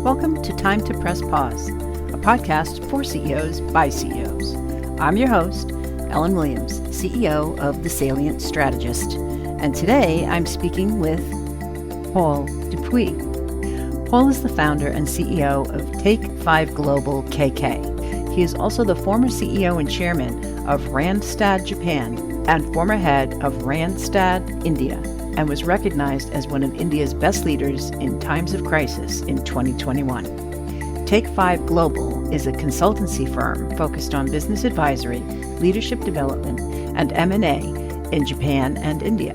Welcome to Time to Press Pause, a podcast for CEOs by CEOs. I'm your host, Ellen Williams, CEO of The Salient Strategist, and today I'm speaking with Paul Dupuis. Paul is the founder and CEO of Take 5 Global KK. He is also the former CEO and chairman of Randstad Japan and former head of Randstad India, and was recognized as one of India's best leaders in times of crisis in 2021. Take 5 Global is a consultancy firm focused on business advisory, leadership development, and M&A in Japan and India.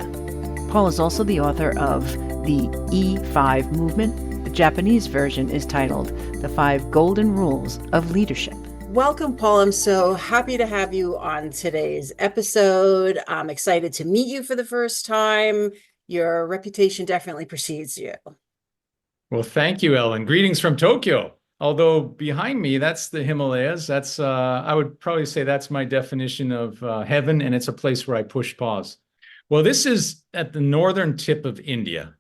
Paul is also the author of the E5 movement. The Japanese version is titled The 5 Golden Rules of Leadership. Welcome, Paul. I'm so happy to have you on today's episode. I'm excited to meet you for the first time. Your reputation definitely precedes you. Well, thank you, Ellen. Greetings from Tokyo. Although behind me, that's the Himalayas. That's I would probably say that's my definition of heaven, and it's a place where I push pause. Well, this is at the northern tip of India,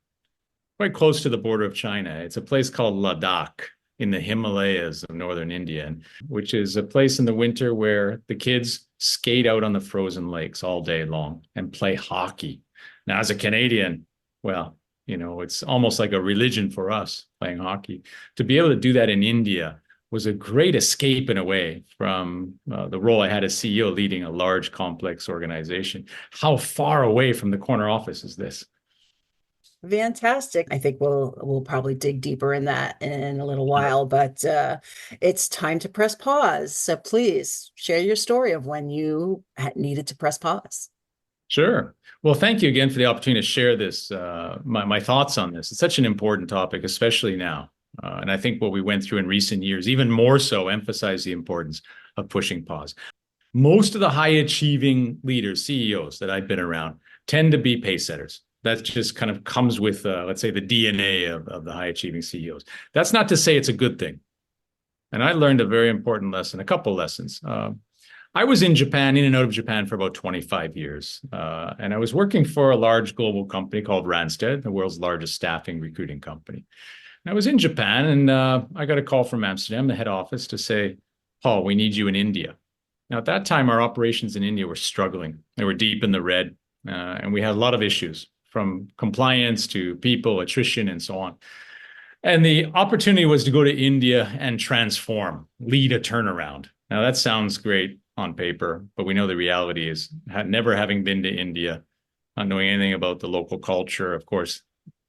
quite close to the border of China. It's a place called Ladakh in the Himalayas of northern India, which is a place in the winter where the kids skate out on the frozen lakes all day long and play hockey. Now, as a Canadian, well, you know, it's almost like a religion for us playing hockey. To be able to do that in India was a great escape in a way from the role I had as CEO leading a large, complex organization. How far away from the corner office is this? Fantastic. I think we'll probably dig deeper in that in a little while, but it's time to press pause. So please share your story of when you needed to press pause. Sure. Well, thank you again for the opportunity to share this, my thoughts on this. It's such an important topic, especially now. And I think what we went through in recent years, even more so, emphasized the importance of pushing pause. Most of the high achieving leaders, CEOs that I've been around, tend to be pace setters. That just kind of comes with, let's say, the DNA of the high achieving CEOs. That's not to say it's a good thing. And I learned a very important lesson, a couple lessons. I was in Japan, in and out of Japan for about 25 years. And I was working for a large global company called Randstad, the world's largest staffing recruiting company. And I was in Japan and I got a call from Amsterdam, the head office, to say, Paul, we need you in India. Now, at that time, our operations in India were struggling. They were deep in the red, and we had a lot of issues, from compliance to people, attrition, and so on. And the opportunity was to go to India and transform, lead a turnaround. Now, that sounds great on paper, but we know the reality is never having been to India, not knowing anything about the local culture, of course,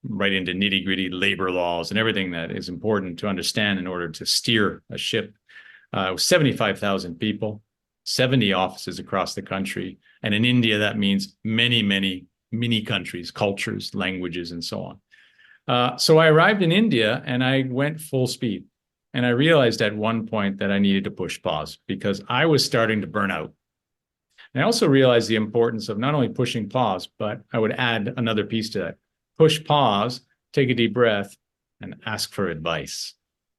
right into nitty-gritty labor laws and everything that is important to understand in order to steer a ship. It was 75,000 people, 70 offices across the country. And in India, that means many, many mini countries, cultures, languages, and so on. So I arrived in India and I went full speed. And I realized at one point that I needed to push pause because I was starting to burn out. And I also realized the importance of not only pushing pause, but I would add another piece to that. Push pause, take a deep breath, and ask for advice.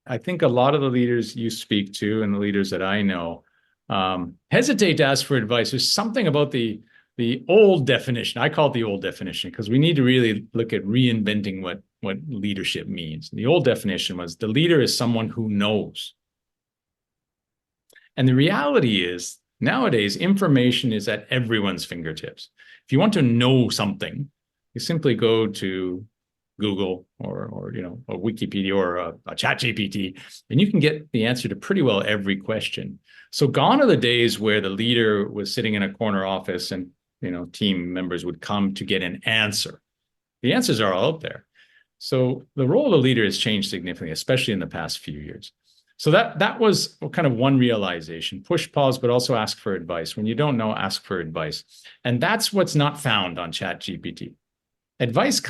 I think a lot of the leaders you speak to and the leaders that I know hesitate to ask for advice. There's something about the old definition. I call it the old definition because we need to really look at reinventing what leadership means. The old definition was the leader is someone who knows. And the reality is nowadays information is at everyone's fingertips. If you want to know something, you simply go to Google or a Wikipedia or a ChatGPT, and you can get the answer to pretty well every question. So gone are the days where the leader was sitting in a corner office and team members would come to get an answer. The answers are all out there. So the role of the leader has changed significantly, especially in the past few years. So that was kind of one realization: push pause, but also ask for advice. When you don't know, ask for advice. And that's what's not found on ChatGPT. Advice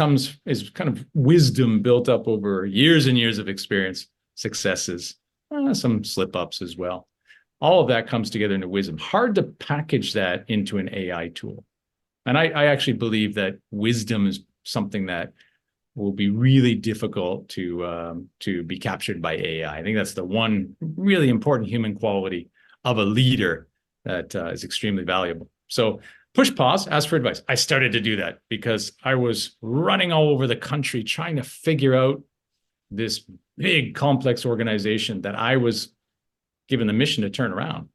is kind of wisdom built up over years and years of experience, successes, some slip-ups as well. All of that comes together into wisdom. Hard to package that into an AI tool. And I actually believe that wisdom is something that will be really difficult to be captured by AI. I think that's the one really important human quality of a leader that is extremely valuable. So push pause, ask for advice. I started to do that because I was running all over the country trying to figure out this big, complex organization that I was given the mission to turn around.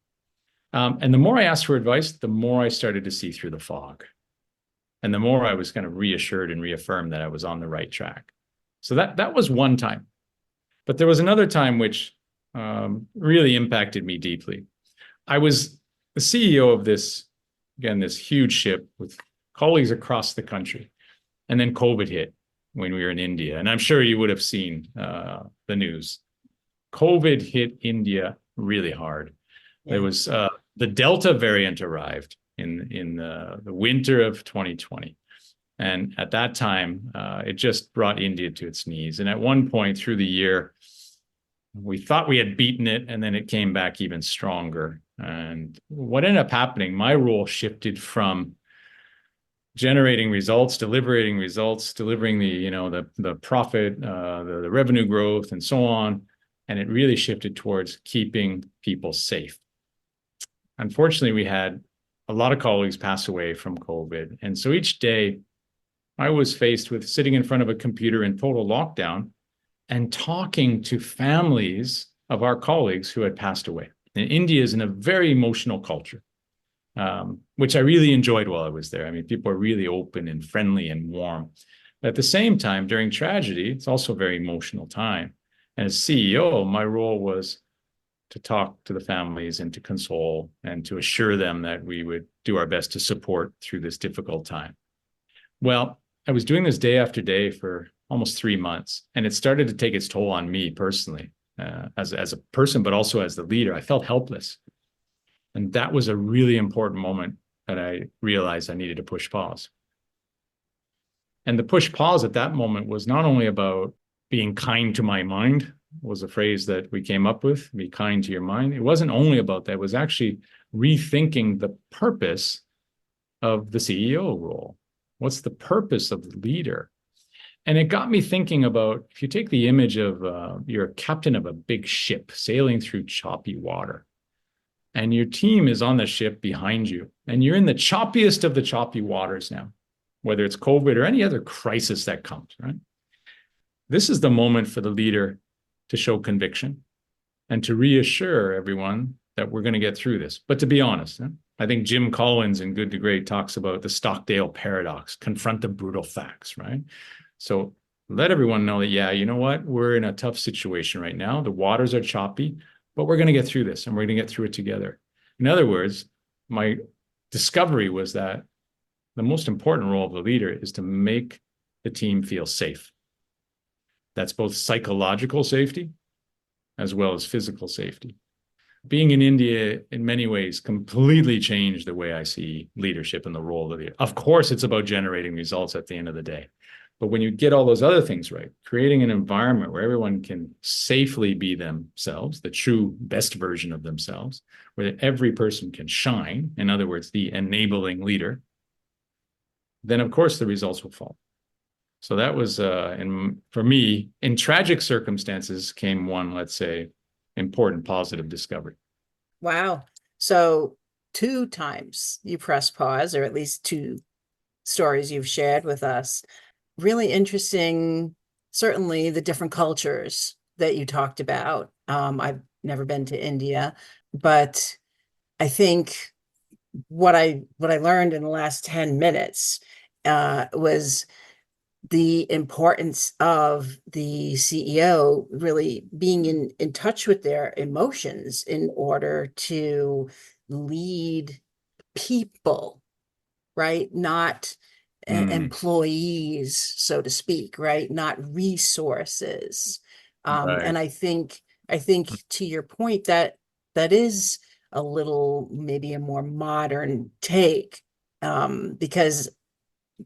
And the more I asked for advice, the more I started to see through the fog. And the more I was kind of reassured and reaffirmed that I was on the right track. So that was one time. But there was another time which really impacted me deeply. I was the CEO of this, again, this huge ship with colleagues across the country. And then COVID hit when we were in India. And I'm sure you would have seen the news. COVID hit India really hard. Yeah. There was the Delta variant arrived in the winter of 2020. And at that time, it just brought India to its knees. And at one point through the year, we thought we had beaten it, and then it came back even stronger. And what ended up happening, my role shifted from generating results, delivering the profit, the revenue growth, and so on. And it really shifted towards keeping people safe. Unfortunately, we had a lot of colleagues pass away from COVID. And so each day I was faced with sitting in front of a computer in total lockdown and talking to families of our colleagues who had passed away. And India is in a very emotional culture, which I really enjoyed while I was there. I mean, people are really open and friendly and warm. But at the same time, during tragedy, it's also a very emotional time. And as CEO, my role was to talk to the families and to console and to assure them that we would do our best to support through this difficult time. Well, I was doing this day after day for almost 3 months, and it started to take its toll on me personally, as a person, but also as the leader. I felt helpless. And that was a really important moment that I realized I needed to push pause. And the push pause at that moment was not only about being kind to my mind, was a phrase that we came up with, be kind to your mind. It wasn't only about that. It was actually rethinking the purpose of the CEO role. What's the purpose of the leader? And it got me thinking about, if you take the image of you're a captain of a big ship sailing through choppy water, and your team is on the ship behind you, and you're in the choppiest of the choppy waters now, whether it's COVID or any other crisis that comes, right? This is the moment for the leader to show conviction and to reassure everyone that we're going to get through this. But to be honest, I think Jim Collins in Good to Great talks about the Stockdale paradox, confront the brutal facts, right? So let everyone know that, yeah, you know what? We're in a tough situation right now. The waters are choppy, but we're going to get through this, and we're going to get through it together. In other words, my discovery was that the most important role of the leader is to make the team feel safe. That's both psychological safety as well as physical safety. Being in India, in many ways, completely changed the way I see leadership and the role of the leader. Of course, it's about generating results at the end of the day. But when you get all those other things right, creating an environment where everyone can safely be themselves, the true best version of themselves, where every person can shine, in other words, the enabling leader, then of course the results will follow. So that was, for me, in tragic circumstances came one, let's say, important positive discovery. Wow. So 2 times you press pause, or at least 2 stories you've shared with us. Really interesting, certainly the different cultures that you talked about. I've never been to India, but I think what I learned in the last 10 minutes was the importance of the CEO really being in touch with their emotions in order to lead people, right? Not employees, so to speak, right? Not resources. Right. And I think to your point, that is a little, maybe a more modern take, because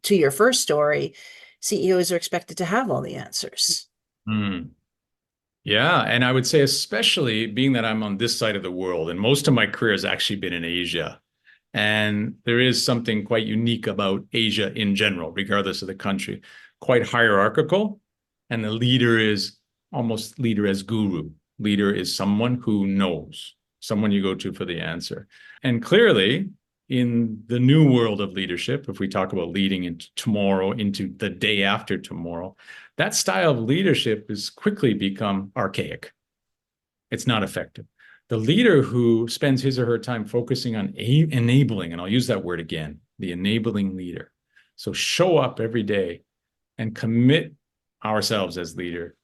to your first story, CEOs are expected to have all the answers. Yeah. And I would say, especially being that I'm on this side of the world, and most of my career has actually been in Asia. And there is something quite unique about Asia in general, regardless of the country, quite hierarchical. And the leader is almost leader as guru. Leader is someone who knows, someone you go to for the answer. And clearly, in the new world of leadership, if we talk about leading into tomorrow, into the day after tomorrow, that style of leadership has quickly become archaic. It's not effective. The leader who spends his or her time focusing on enabling, and I'll use that word again, the enabling leader. So show up every day and commit ourselves as leader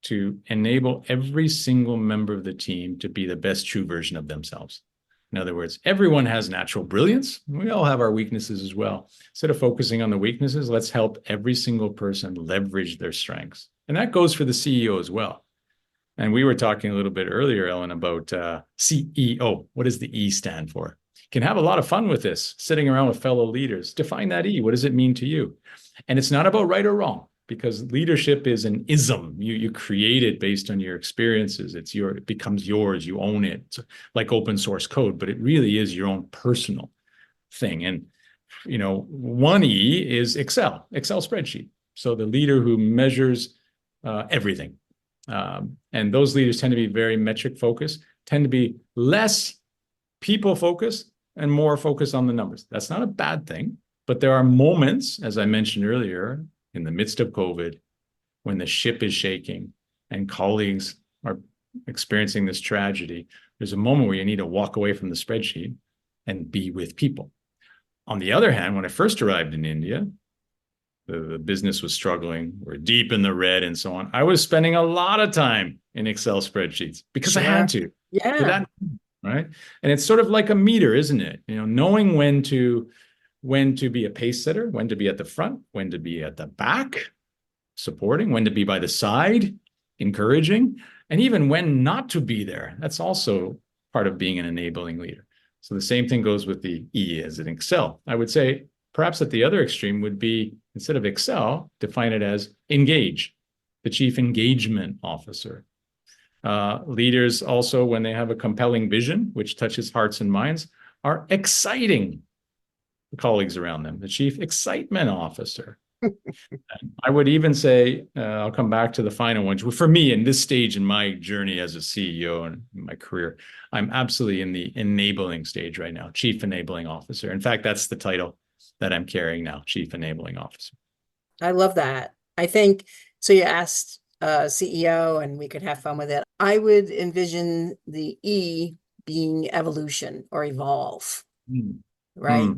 to enable every single member of the team to be the best true version of themselves. In other words, everyone has natural brilliance. We all have our weaknesses as well. Instead of focusing on the weaknesses, let's help every single person leverage their strengths. And that goes for the CEO as well. And we were talking a little bit earlier, Ellen, about CEO. What does the E stand for? You can have a lot of fun with this, sitting around with fellow leaders. Define that E. What does it mean to you? And it's not about right or wrong, because leadership is an ism. You create it based on your experiences. It becomes yours. You own it. It's like open source code, but it really is your own personal thing. And one E is Excel spreadsheet. So the leader who measures everything. And those leaders tend to be very metric focused, tend to be less people focused and more focused on the numbers. That's not a bad thing, but there are moments, as I mentioned earlier, in the midst of COVID, when the ship is shaking and colleagues are experiencing this tragedy, there's a moment where you need to walk away from the spreadsheet and be with people. On the other hand, when I first arrived in India, the business was struggling, we're deep in the red and so on. I was spending a lot of time in Excel spreadsheets because I had to. Yeah. Right. And it's sort of like a meter, isn't it? Knowing when to be a pace setter, when to be at the front, when to be at the back, supporting, when to be by the side, encouraging, and even when not to be there. That's also part of being an enabling leader. So the same thing goes with the E as in Excel. I would say perhaps at the other extreme would be, instead of Excel, define it as engage, the chief engagement officer. Leaders also, when they have a compelling vision, which touches hearts and minds, are exciting the colleagues around them, the chief excitement officer. I would even say, I'll come back to the final one. For me, in this stage in my journey as a CEO and my career, I'm absolutely in the enabling stage right now, chief enabling officer. In fact, that's the title that I'm carrying now, chief enabling officer. I love that. I think, so you asked CEO and we could have fun with it. I would envision the E being evolution or evolve. Right.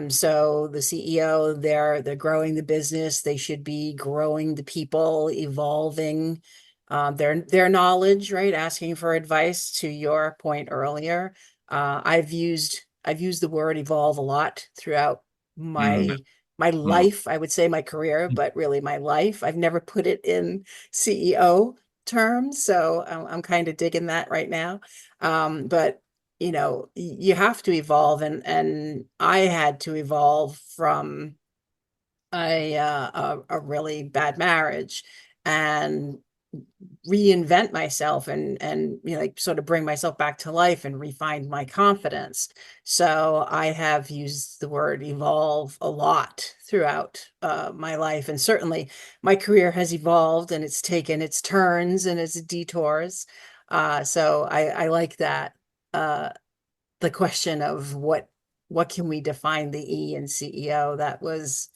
So the CEO, they're growing the business. They should be growing the people, evolving their knowledge, right? Asking for advice, to your point earlier. I've used the word evolve a lot throughout my life. I would say my career, but really my life. I've never put it in CEO terms, so I'm kind of digging that right now. But you have to evolve, and I had to evolve from a really bad marriage and reinvent myself and like sort of bring myself back to life and refine my confidence. So I have used the word evolve a lot throughout my life, and certainly my career has evolved and it's taken its turns and its detours. So I like that. The question of what can we define the E in CEO? That was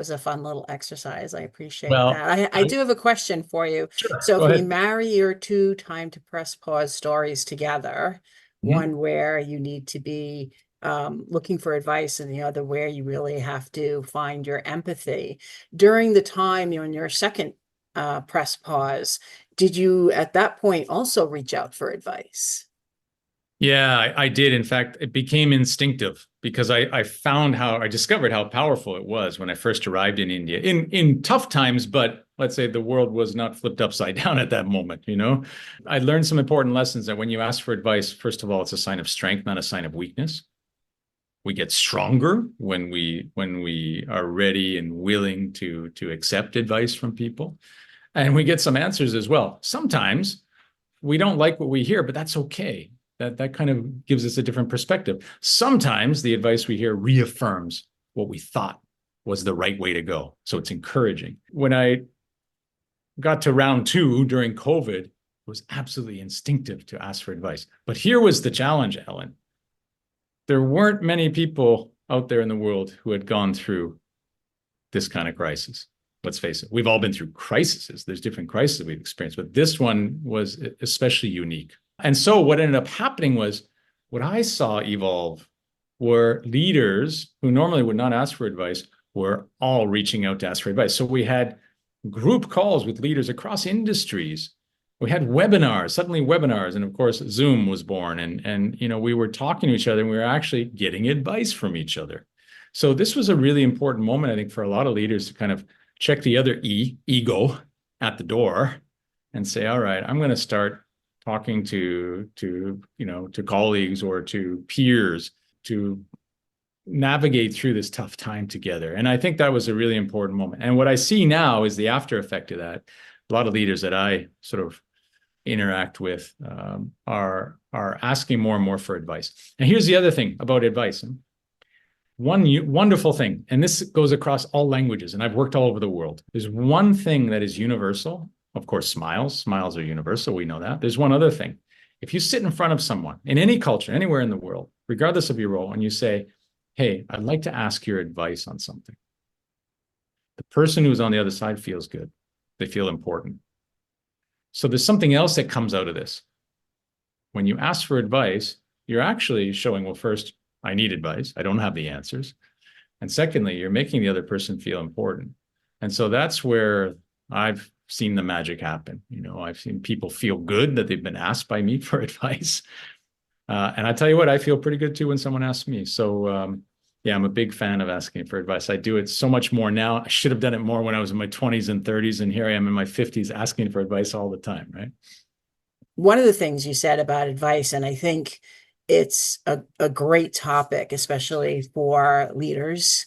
a fun little exercise. I appreciate Well, that. I do have a question for you. sure. So Go if we ahead. marry your two time to press pause stories together, one where you need to be looking for advice and the other where you really have to find your empathy. During the time you're in your second press pause, did you at that point also reach out for advice? Yeah, I did. In fact, it became instinctive because I discovered how powerful it was when I first arrived in India in tough times, but let's say the world was not flipped upside down at that moment, I learned some important lessons that when you ask for advice, first of all, it's a sign of strength, not a sign of weakness. We get stronger when we are ready and willing to accept advice from people. And we get some answers as well. Sometimes we don't like what we hear, but that's okay. That kind of gives us a different perspective. Sometimes the advice we hear reaffirms what we thought was the right way to go. So it's encouraging. When I got to round 2 during COVID, it was absolutely instinctive to ask for advice. But here was the challenge, Ellen. there weren't many people out there in the world who had gone through this kind of crisis. Let's face it, we've all been through crises. There's different crises we've experienced, but this one was especially unique. And so what ended up happening was what I saw evolve were leaders who normally would not ask for advice were all reaching out to ask for advice. So we had group calls with leaders across industries. We had webinars, suddenly webinars, and of course Zoom was born, and we were talking to each other and we were actually getting advice from each other. So this was a really important moment, I think, for a lot of leaders to kind of check the other ego at the door and say, all right, I'm going to start talking to colleagues or to peers to navigate through this tough time together. And I think that was a really important moment. And what I see now is the after effect of that. A lot of leaders that I sort of interact with are asking more and more for advice. And here's the other thing about advice. One wonderful thing, and this goes across all languages, and I've worked all over the world. There's one thing that is universal. Of course, smiles are universal. We know that. There's one other thing. If you sit in front of someone in any culture, anywhere in the world, regardless of your role, and you say, hey, I'd like to ask your advice on something, the person who's on the other side feels good. They feel important. So there's something else that comes out of this. When you ask for advice, you're actually showing, well, first, I need advice. I don't have the answers. And secondly, you're making the other person feel important. And so that's where I've seen the magic happen. I've seen people feel good that they've been asked by me for advice. And I tell you what, I feel pretty good too when someone asks me. So yeah, I'm a big fan of asking for advice. I do it so much more now. I should have done it more when I was in my 20s and 30s. And here I am in my 50s asking for advice all the time, right? One of the things you said about advice, and I think it's a great topic, especially for leaders,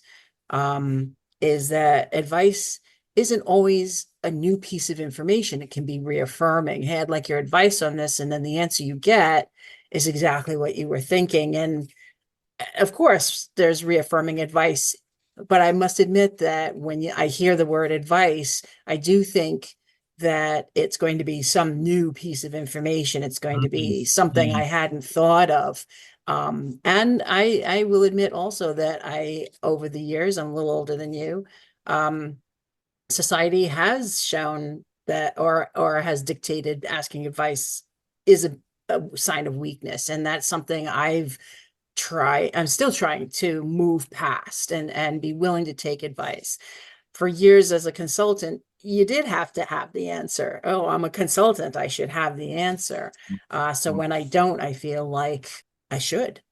is that advice isn't always a new piece of information. It can be reaffirming. Hey, I'd like your advice on this. And then the answer you get is exactly what you were thinking. And of course, there's reaffirming advice. But I must admit that when I hear the word advice, I do think that it's going to be some new piece of information. It's going to be something I hadn't thought of. And I will admit also that over the years, I'm a little older than you, society has shown that or has dictated asking advice is a sign of weakness. And that's something I'm still trying to move past and be willing to take advice. For years as a consultant, you did have to have the answer. Oh, I'm a consultant, I should have the answer. So when I don't, I feel like I should.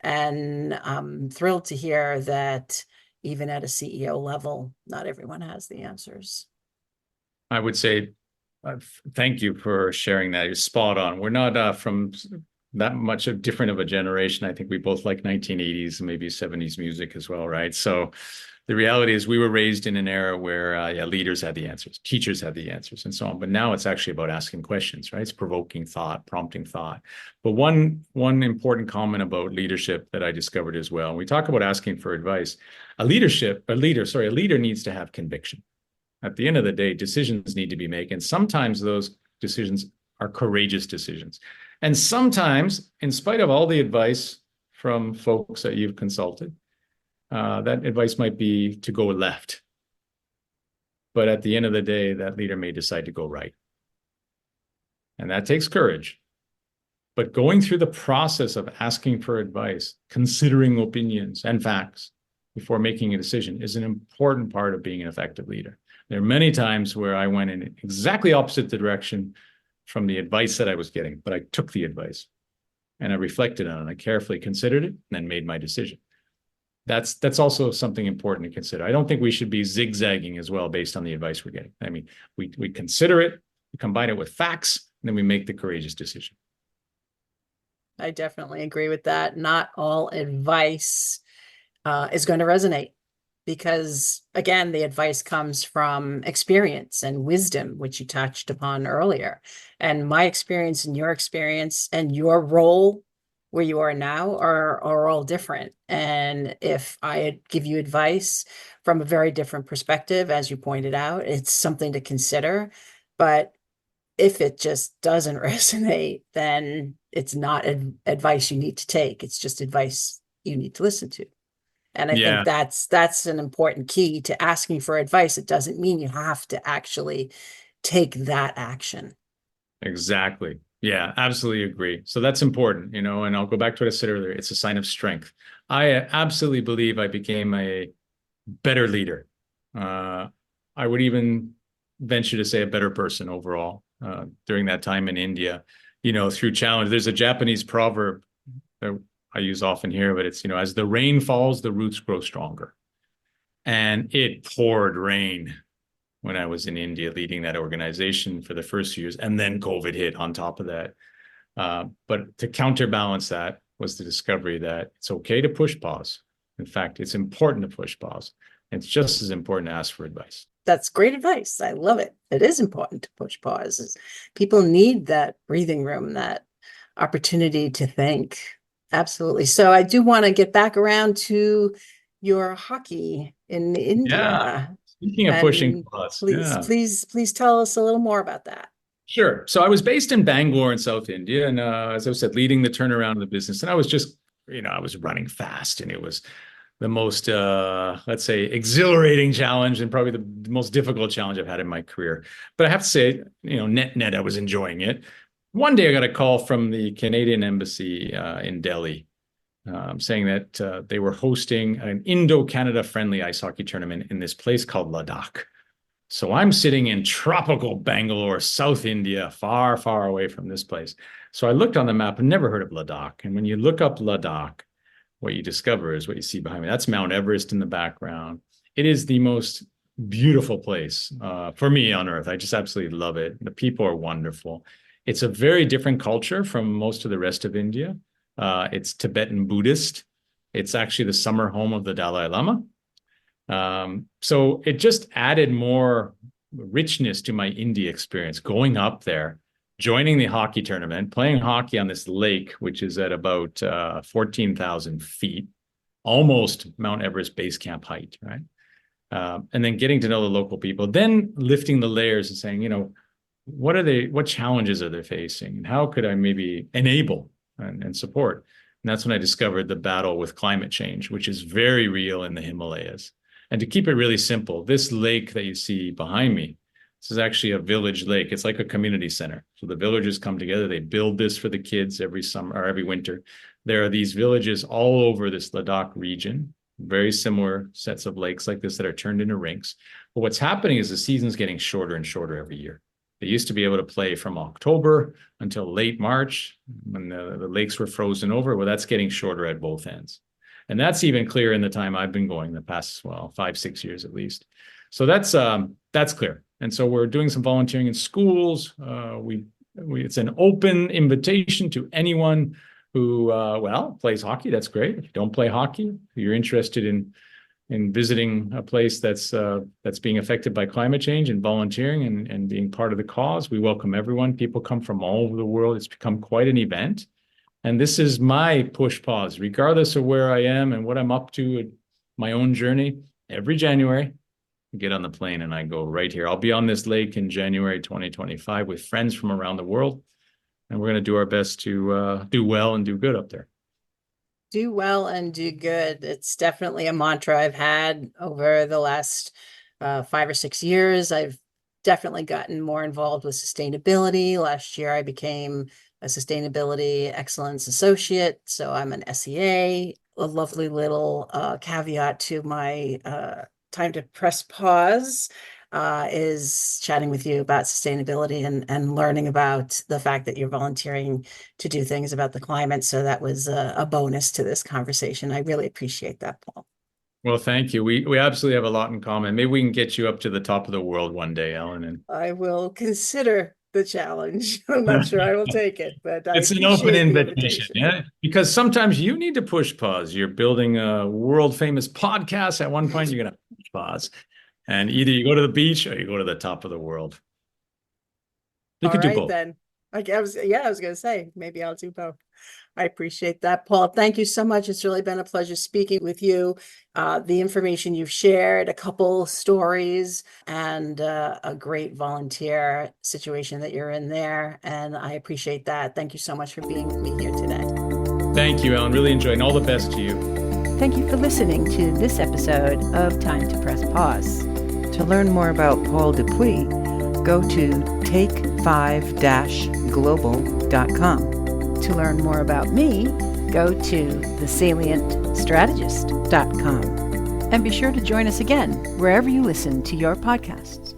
And I'm thrilled to hear that even at a CEO level, not everyone has the answers. I would say, thank you for sharing that. You're spot on. We're not from that much of different of a generation. I think we both like 1980s and maybe 70s music as well, right? So the reality is we were raised in an era where leaders had the answers, teachers had the answers, and so on. But now it's actually about asking questions, right? It's provoking thought, prompting thought. But one important comment about leadership that I discovered as well, we talk about asking for advice. A leader needs to have conviction. At the end of the day, decisions need to be made. And sometimes those decisions are courageous decisions. And sometimes, in spite of all the advice from folks that you've consulted, that advice might be to go left. But at the end of the day, that leader may decide to go right. And that takes courage. But going through the process of asking for advice, considering opinions and facts before making a decision is an important part of being an effective leader. There are many times where I went in exactly opposite the direction from the advice that I was getting, but I took the advice and I reflected on it. I carefully considered it and then made my decision. That's also something important to consider. I don't think we should be zigzagging as well based on the advice we're getting. I mean, we consider it, we combine it with facts, and then we make the courageous decision. I definitely agree with that. Not all advice is going to resonate because, again, the advice comes from experience and wisdom, which you touched upon earlier. And my experience and your role where you are now are all different. And if I give you advice from a very different perspective, as you pointed out, it's something to consider. But if it just doesn't resonate, then it's not advice you need to take. It's just advice you need to listen to. And I think Yeah, that's an important key to asking for advice. It doesn't mean you have to actually take that action. exactly. Yeah, absolutely agree. So that's important, and I'll go back to what I said earlier. It's a sign of strength. I absolutely believe I became a better leader. Uh, I would even venture to say a better person overall during that time in India, through challenge. There's a Japanese proverb that I use often here, but it's, as the rain falls, the roots grow stronger. And it poured rain when I was in India leading that organization for the first few years. And then COVID hit on top of that. But to counterbalance that was the discovery that it's okay to push pause. In fact, it's important to push pause. It's just as important to ask for advice. That's great advice. I love it. It is important to push pause. People need that breathing room, that opportunity to think. Absolutely. So I do want to get back around to your hockey in Yeah. India. Speaking of pushing And pause, please, yeah. please, please tell us a little more about that. Sure. So I was based in Bangalore in South India, and as I said, leading the turnaround of the business. And I was just, I was running fast, and it was the most, let's say, exhilarating challenge, and probably the most difficult challenge I've had in my career. But I have to say, net, I was enjoying it. One day, I got a call from the Canadian Embassy in Delhi, saying that they were hosting an Indo-Canada friendly ice hockey tournament in this place called Ladakh. So I'm sitting in tropical Bangalore, South India, far, far away from this place. So I looked on the map and never heard of Ladakh. And when you look up Ladakh, what you discover is what you see behind me. That's Mount Everest in the background. It is the most beautiful place for me on earth. I just absolutely love it. The people are wonderful. It's a very different culture from most of the rest of India. It's Tibetan Buddhist. It's actually the summer home of the Dalai Lama. So it just added more richness to my India experience, going up there, joining the hockey tournament, playing hockey on this lake, which is at about 14,000 feet, almost Mount Everest base camp height, right? And then getting to know the local people, then lifting the layers and saying, what challenges are they facing? And how could I maybe enable and support? And that's when I discovered the battle with climate change, which is very real in the Himalayas. And to keep it really simple, this lake that you see behind me, this is actually a village lake. It's like a community center. So the villagers come together. They build this for the kids every summer or every winter. There are these villages all over this Ladakh region, very similar sets of lakes like this that are turned into rinks. But what's happening is the season's getting shorter and shorter every year. They used to be able to play from October until late March when the lakes were frozen over. Well, that's getting shorter at both ends. And that's even clear in the time I've been going, the past, 5-6 years at least. So that's clear. And so we're doing some volunteering in schools. It's an open invitation to anyone who, plays hockey. That's great. If you don't play hockey, if you're interested in visiting a place that's being affected by climate change and volunteering and being part of the cause, we welcome everyone. People come from all over the world. It's become quite an event. And this is my push pause, regardless of where I am and what I'm up to in my own journey. Every January, I get on the plane and I go right here. I'll be on this lake in January 2025 with friends from around the world. And we're going to do our best to do well and do good up there. Do well and do good. It's definitely a mantra I've had over the last 5 or 6 years. I've definitely gotten more involved with sustainability. Last year, I became a sustainability excellence associate. So I'm an SEA. A lovely little caveat to my time to press pause is chatting with you about sustainability and learning about the fact that you're volunteering to do things about the climate. So that was a bonus to this conversation. I really appreciate that, Paul. Well, thank you. We absolutely have a lot in common. Maybe we can get you up to the top of the world one day, Ellen. And I will consider the challenge. I'm not sure I will take it, but I it's an open appreciate the invitation, invitation. yeah. Because sometimes you need to push pause. You're building a world famous podcast. At one point, you're going to push pause, and either you go to the beach or you go to the top of the world. You All could do right, both. then. I was going to say, maybe I'll do both. I appreciate that, Paul. Thank you so much. It's really been a pleasure speaking with you. The information you've shared, a couple stories, and a great volunteer situation that you're in there. And I appreciate that. Thank you so much for being with me here today. Thank you, Ellen. Really enjoyed, and all the best to you. Thank you for listening to this episode of Time to Press Pause. To learn more about Paul Dupuis, go to take5-global.com. To learn more about me, go to thesalientstrategist.com. And be sure to join us again wherever you listen to your podcasts.